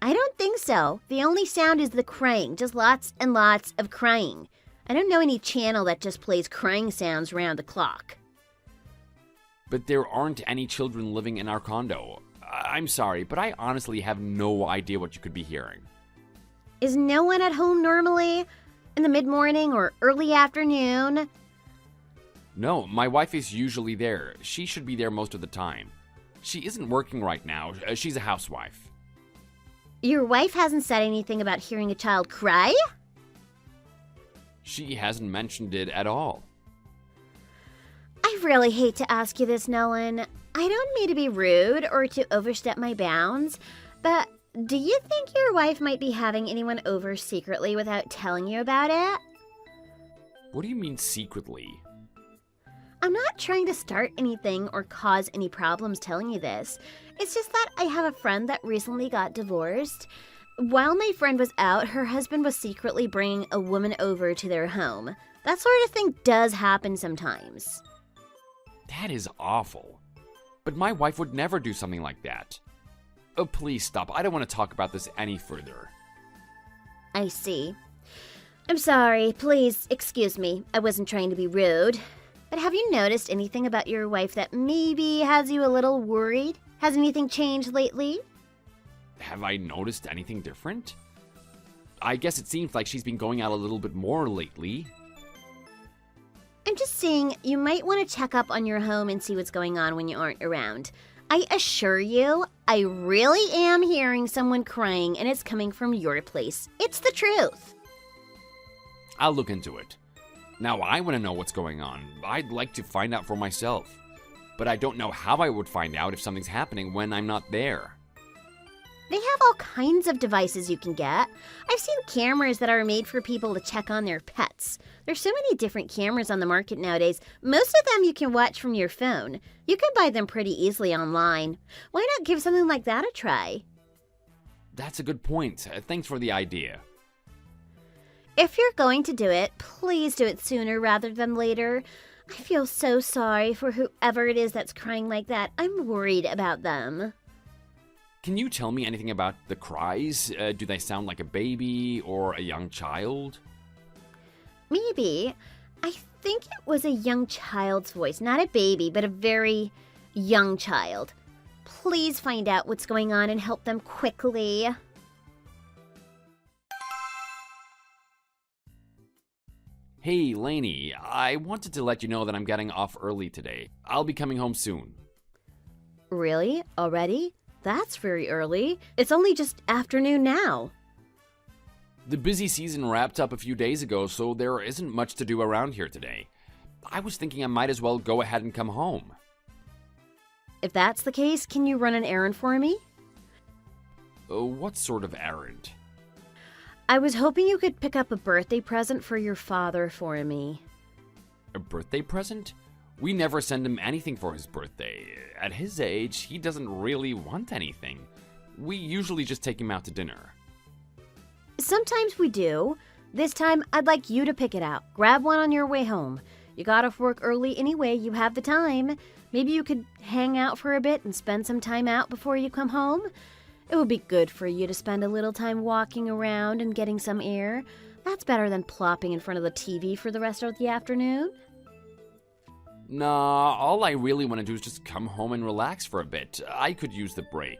I don't think so. The only sound is the crying, just lots and lots of crying. I don't know any channel that just plays crying sounds round the clock. But there aren't any children living in our condo. I'm sorry, but I honestly have no idea what you could be hearing. Is no one at home normally? In the mid-morning or early afternoon? No, my wife is usually there. She should be there most of the time. She isn't working right now. She's a housewife. Your wife hasn't said anything about hearing a child cry? She hasn't mentioned it at all. I really hate to ask you this, Nolan. I don't mean to be rude or to overstep my bounds, but do you think your wife might be having anyone over secretly without telling you about it? What do you mean secretly? I'm not trying to start anything or cause any problems telling you this. It's just that I have a friend that recently got divorced. While my friend was out, her husband was secretly bringing a woman over to their home. That sort of thing does happen sometimes. That is awful. But my wife would never do something like that. Oh, please stop. I don't want to talk about this any further. I see. I'm sorry. Please excuse me. I wasn't trying to be rude. But have you noticed anything about your wife that maybe has you a little worried? Has anything changed lately? Have I noticed anything different? I guess it seems like she's been going out a little bit more lately. I'm just saying you might want to check up on your home and see what's going on when you aren't around. I assure you, I really am hearing someone crying and it's coming from your place. It's the truth. I'll look into it. Now I want to know what's going on. I'd like to find out for myself. But I don't know how I would find out if something's happening when I'm not there. They have all kinds of devices you can get. I've seen cameras that are made for people to check on their pets. There's so many different cameras on the market nowadays. Most of them you can watch from your phone. You can buy them pretty easily online. Why not give something like that a try? That's a good point. Thanks for the idea. If you're going to do it, please do it sooner rather than later. I feel so sorry for whoever it is that's crying like that. I'm worried about them. Can you tell me anything about the cries? Do they sound like a baby or a young child? Maybe. I think it was a young child's voice. Not a baby, but a very young child. Please find out what's going on and help them quickly. Hey, Lainey, I wanted to let you know that I'm getting off early today. I'll be coming home soon. Really? Already? That's very early. It's only just afternoon now. The busy season wrapped up a few days ago, so there isn't much to do around here today. I was thinking I might as well go ahead and come home. If that's the case, can you run an errand for me? What sort of errand? I was hoping you could pick up a birthday present for your father for me. A birthday present? We never send him anything for his birthday. At his age, he doesn't really want anything. We usually just take him out to dinner. Sometimes we do. This time, I'd like you to pick it out. Grab one on your way home. You got off work early anyway, you have the time. Maybe you could hang out for a bit and spend some time out before you come home. It would be good for you to spend a little time walking around and getting some air. That's better than plopping in front of the TV for the rest of the afternoon. Nah, all I really want to do is just come home and relax for a bit. I could use the break.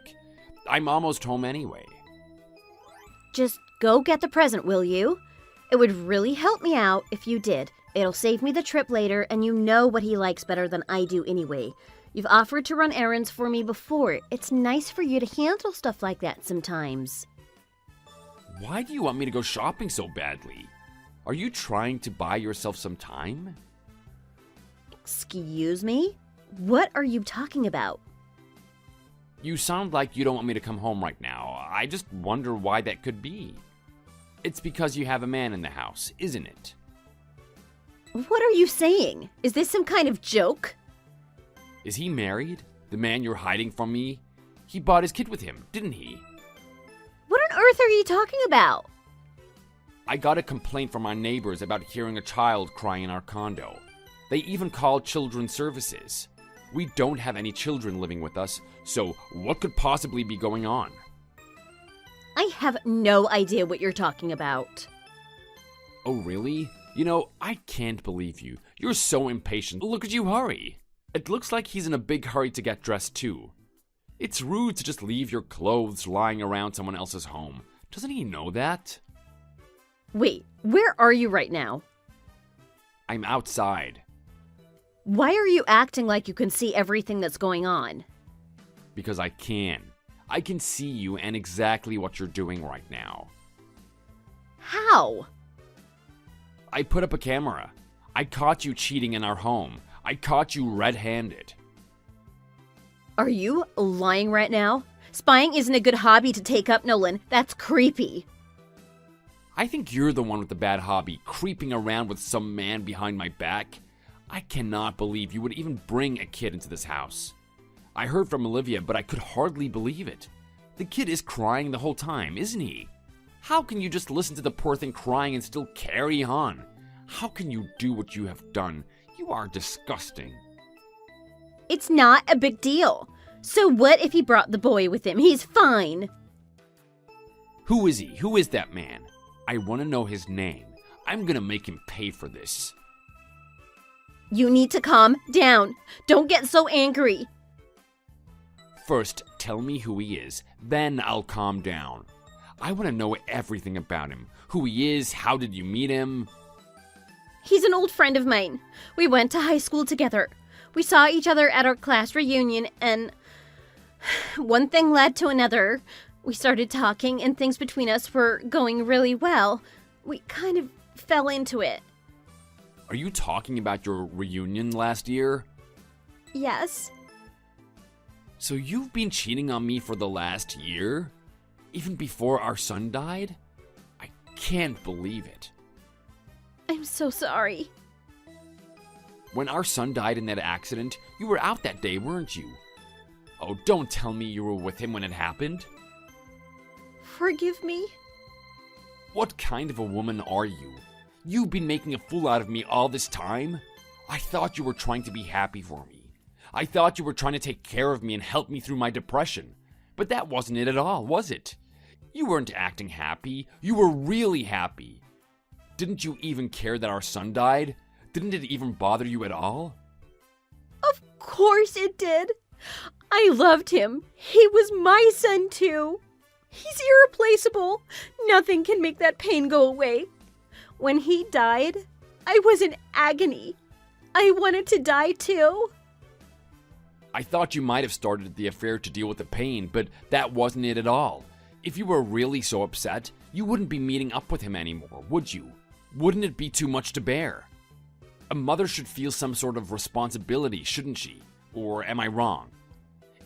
I'm almost home anyway. Just go get the present, will you? It would really help me out if you did. It'll save me the trip later, and you know what he likes better than I do anyway. You've offered to run errands for me before. It's nice for you to handle stuff like that sometimes. Why do you want me to go shopping so badly? Are you trying to buy yourself some time? Excuse me? What are you talking about? You sound like you don't want me to come home right now. I just wonder why that could be. It's because you have a man in the house, isn't it? What are you saying? Is this some kind of joke? Is he married? The man you're hiding from me? He brought his kid with him, didn't he? What on earth are you talking about? I got a complaint from our neighbors about hearing a child crying in our condo. They even called children's services. We don't have any children living with us, so what could possibly be going on? I have no idea what you're talking about. Oh, really? You know, I can't believe you. You're so impatient. Look at you hurry. It looks like he's in a big hurry to get dressed too. It's rude to just leave your clothes lying around someone else's home. Doesn't he know that? Wait, where are you right now? I'm outside. Why are you acting like you can see everything that's going on? Because I can. I can see you and exactly what you're doing right now. How? I put up a camera. I caught you cheating in our home. I caught you red-handed. Are you lying right now? Spying isn't a good hobby to take up, Nolan. That's creepy. I think you're the one with the bad hobby, creeping around with some man behind my back. I cannot believe you would even bring a kid into this house. I heard from Olivia, but I could hardly believe it. The kid is crying the whole time, isn't he? How can you just listen to the poor thing crying and still carry on? How can you do what you have done? You are disgusting. It's not a big deal. So what if he brought the boy with him? He's fine. Who is he? Who is that man? I want to know his name. I'm gonna make him pay for this. You need to calm down. Don't get so angry. First, tell me who he is, then I'll calm down. I want to know everything about him. Who he is, how did you meet him? He's an old friend of mine. We went to high school together. We saw each other at our class reunion, and one thing led to another. We started talking, and things between us were going really well. We kind of fell into it. Are you talking about your reunion last year? Yes. So you've been cheating on me for the last year? Even before our son died? I can't believe it. I'm so sorry. When our son died in that accident, you were out that day, weren't you? Oh, don't tell me you were with him when it happened. Forgive me? What kind of a woman are you? You've been making a fool out of me all this time? I thought you were trying to be happy for me. I thought you were trying to take care of me and help me through my depression. But that wasn't it at all, was it? You weren't acting happy. You were really happy. Didn't you even care that our son died? Didn't it even bother you at all? Of course it did. I loved him. He was my son too. He's irreplaceable. Nothing can make that pain go away. When he died, I was in agony. I wanted to die too. I thought you might have started the affair to deal with the pain, but that wasn't it at all. If you were really so upset, you wouldn't be meeting up with him anymore, would you? Wouldn't it be too much to bear? A mother should feel some sort of responsibility, shouldn't she? Or am I wrong?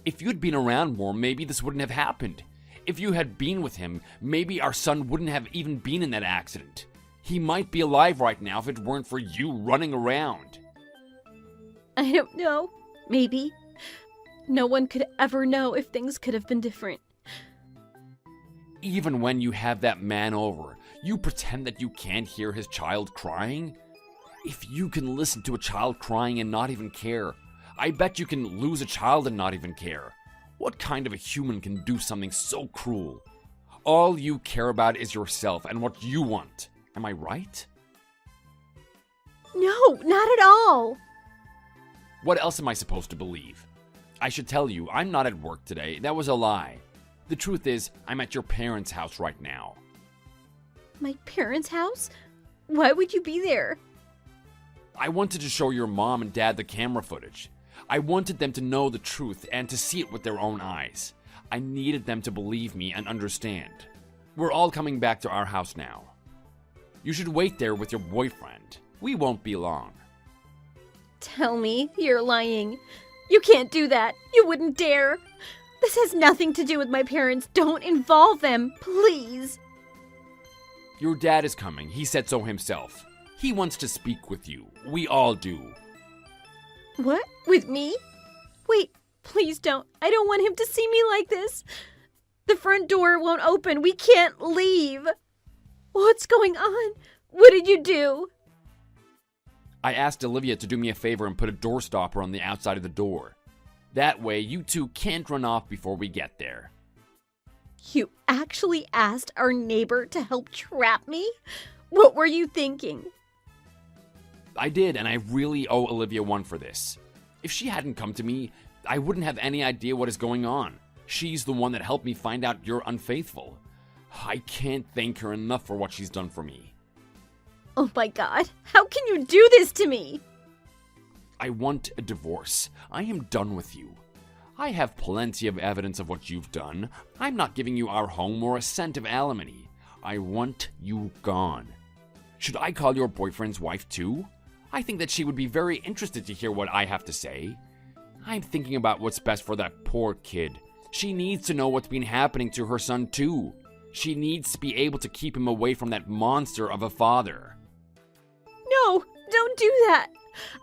If you'd been around more, maybe this wouldn't have happened. If you had been with him, maybe our son wouldn't have even been in that accident. He might be alive right now if it weren't for you running around. I don't know. Maybe. No one could ever know if things could have been different. Even when you have that man over, you pretend that you can't hear his child crying? If you can listen to a child crying and not even care, I bet you can lose a child and not even care. What kind of a human can do something so cruel? All you care about is yourself and what you want. Am I right? No, not at all. What else am I supposed to believe? I should tell you, I'm not at work today. That was a lie. The truth is, I'm at your parents' house right now. My parents' house? Why would you be there? I wanted to show your mom and dad the camera footage. I wanted them to know the truth and to see it with their own eyes. I needed them to believe me and understand. We're all coming back to our house now. You should wait there with your boyfriend. We won't be long. Tell me you're lying. You can't do that. You wouldn't dare. This has nothing to do with my parents. Don't involve them, please. Your dad is coming. He said so himself. He wants to speak with you. We all do. What? With me? Wait, please don't. I don't want him to see me like this. The front door won't open. We can't leave. What's going on? What did you do? I asked Olivia to do me a favor and put a door stopper on the outside of the door. That way, you two can't run off before we get there. You actually asked our neighbor to help trap me? What were you thinking? I did, and I really owe Olivia one for this. If she hadn't come to me, I wouldn't have any idea what is going on. She's the one that helped me find out you're unfaithful. I can't thank her enough for what she's done for me. Oh my God, how can you do this to me? I want a divorce. I am done with you. I have plenty of evidence of what you've done. I'm not giving you our home or a cent of alimony. I want you gone. Should I call your boyfriend's wife too? I think that she would be very interested to hear what I have to say. I'm thinking about what's best for that poor kid. She needs to know what's been happening to her son too. She needs to be able to keep him away from that monster of a father. No, don't do that.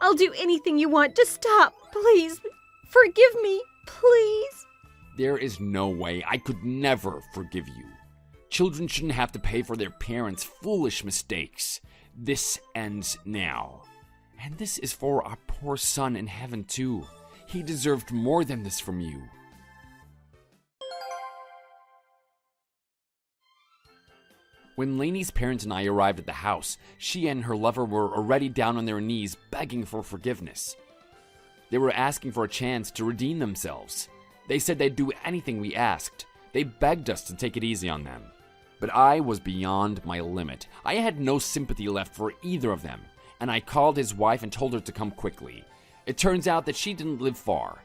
I'll do anything you want. Just stop, please. Forgive me, please. There is no way. I could never forgive you. Children shouldn't have to pay for their parents' foolish mistakes. This ends now. And this is for our poor son in heaven too. He deserved more than this from you. When Lainey's parents and I arrived at the house, she and her lover were already down on their knees begging for forgiveness. They were asking for a chance to redeem themselves. They said they'd do anything we asked. They begged us to take it easy on them. But I was beyond my limit. I had no sympathy left for either of them, and I called his wife and told her to come quickly. It turns out that she didn't live far.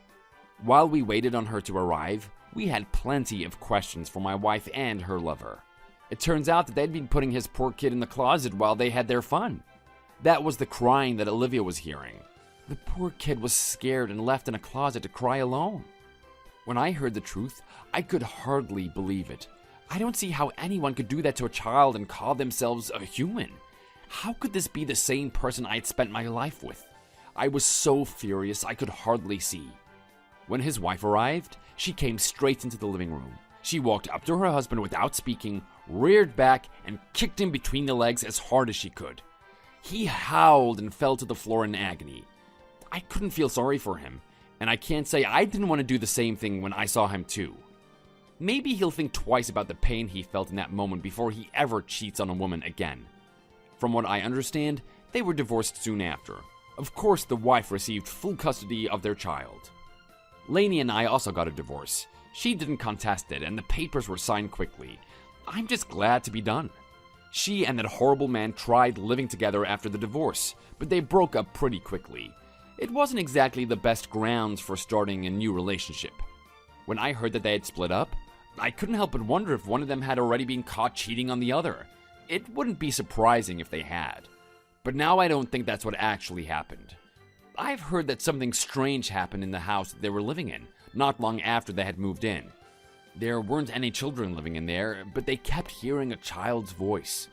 While we waited on her to arrive, we had plenty of questions for my wife and her lover. It turns out that they'd been putting his poor kid in the closet while they had their fun. That was the crying that Olivia was hearing. The poor kid was scared and left in a closet to cry alone. When I heard the truth, I could hardly believe it. I don't see how anyone could do that to a child and call themselves a human. How could this be the same person I had spent my life with? I was so furious I could hardly see. When his wife arrived, she came straight into the living room. She walked up to her husband without speaking, reared back, and kicked him between the legs as hard as she could. He howled and fell to the floor in agony. I couldn't feel sorry for him, and I can't say I didn't want to do the same thing when I saw him too. Maybe he'll think twice about the pain he felt in that moment before he ever cheats on a woman again. From what I understand, they were divorced soon after. Of course, the wife received full custody of their child. Lainey and I also got a divorce. She didn't contest it, and the papers were signed quickly. I'm just glad to be done. She and that horrible man tried living together after the divorce, but they broke up pretty quickly. It wasn't exactly the best grounds for starting a new relationship. When I heard that they had split up, I couldn't help but wonder if one of them had already been caught cheating on the other. It wouldn't be surprising if they had. But now I don't think that's what actually happened. I've heard that something strange happened in the house that they were living in, not long after they had moved in. There weren't any children living in there, but they kept hearing a child's voice.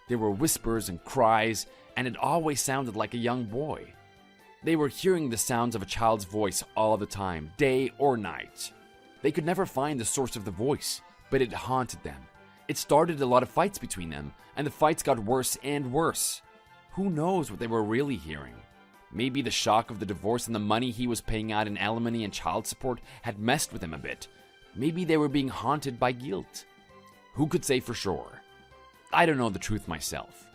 There were whispers and cries, and it always sounded like a young boy. They were hearing the sounds of a child's voice all the time, day or night. They could never find the source of the voice, but it haunted them. It started a lot of fights between them, and the fights got worse and worse. Who knows what they were really hearing? Maybe the shock of the divorce and the money he was paying out in alimony and child support had messed with him a bit. Maybe they were being haunted by guilt. Who could say for sure? I don't know the truth myself.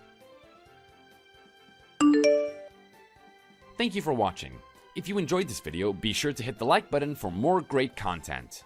Thank you for watching. If you enjoyed this video, be sure to hit the like button for more great content.